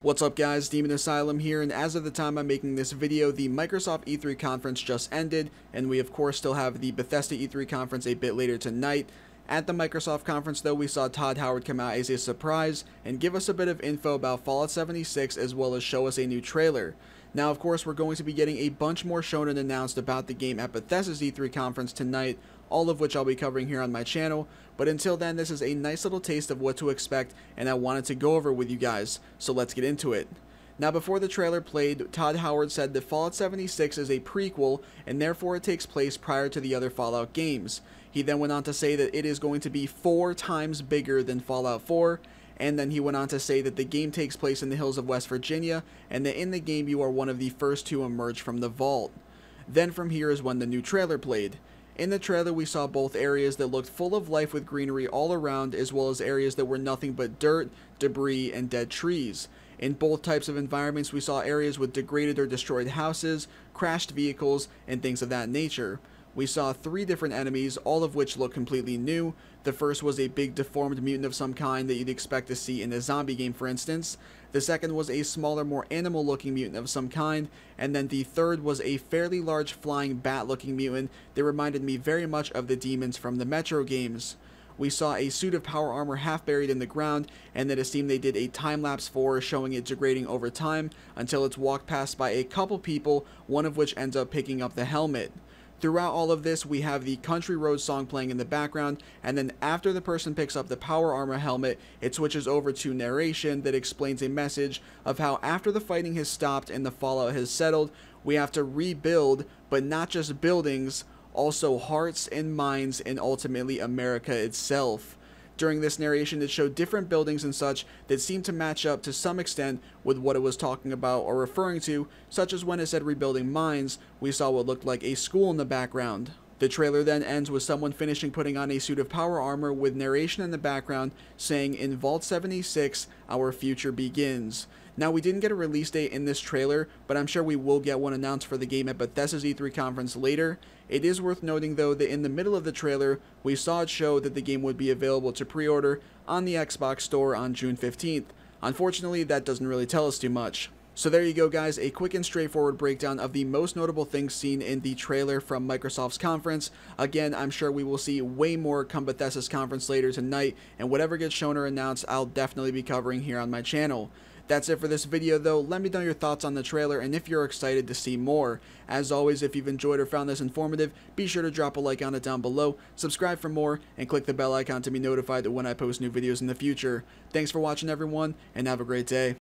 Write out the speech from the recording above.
What's up guys, Demon Asylum here, and as of the time I'm making this video, the Microsoft E3 conference just ended, and we of course still have the Bethesda E3 conference a bit later tonight. At the Microsoft conference though, we saw Todd Howard come out as a surprise and give us a bit of info about Fallout 76 as well as show us a new trailer. Now of course we're going to be getting a bunch more shown and announced about the game at Bethesda's E3 conference tonight, all of which I'll be covering here on my channel, but until then this is a nice little taste of what to expect and I wanted to go over with you guys, so let's get into it. Now before the trailer played, Todd Howard said that Fallout 76 is a prequel and therefore it takes place prior to the other Fallout games. He then went on to say that it is going to be 4 times bigger than Fallout 4, and then he went on to say that the game takes place in the hills of West Virginia and that in the game you are one of the first to emerge from the vault. Then from here is when the new trailer played. In the trailer we saw both areas that looked full of life with greenery all around, as well as areas that were nothing but dirt, debris, and dead trees. In both types of environments we saw areas with degraded or destroyed houses, crashed vehicles, and things of that nature. We saw 3 different enemies, all of which look completely new. The first was a big deformed mutant of some kind that you'd expect to see in a zombie game, for instance. The second was a smaller, more animal looking mutant of some kind, and then the third was a fairly large flying bat looking mutant that reminded me very much of the demons from the Metro games. We saw a suit of power armor half buried in the ground, and that it seemed they did a time-lapse for, showing it degrading over time until it's walked past by a couple people, one of which ends up picking up the helmet. Throughout all of this, we have the Country Roads song playing in the background, and then after the person picks up the power armor helmet, it switches over to narration that explains a message of how after the fighting has stopped and the fallout has settled, we have to rebuild, but not just buildings, also hearts and minds, and ultimately America itself. During this narration, it showed different buildings and such that seemed to match up to some extent with what it was talking about or referring to, such as when it said rebuilding minds, we saw what looked like a school in the background. The trailer then ends with someone finishing putting on a suit of power armor with narration in the background saying, "In Vault 76, our future begins." Now we didn't get a release date in this trailer, but I'm sure we will get one announced for the game at Bethesda's E3 conference later. It is worth noting though that in the middle of the trailer, we saw it show that the game would be available to pre-order on the Xbox store on June 15th. Unfortunately, that doesn't really tell us too much. So there you go guys, a quick and straightforward breakdown of the most notable things seen in the trailer from Microsoft's conference. Again, I'm sure we will see way more come Bethesda's conference later tonight, and whatever gets shown or announced, I'll definitely be covering here on my channel. That's it for this video though. Let me know your thoughts on the trailer and if you're excited to see more. As always, if you've enjoyed or found this informative, be sure to drop a like on it down below, subscribe for more, and click the bell icon to be notified when I post new videos in the future. Thanks for watching everyone, and have a great day.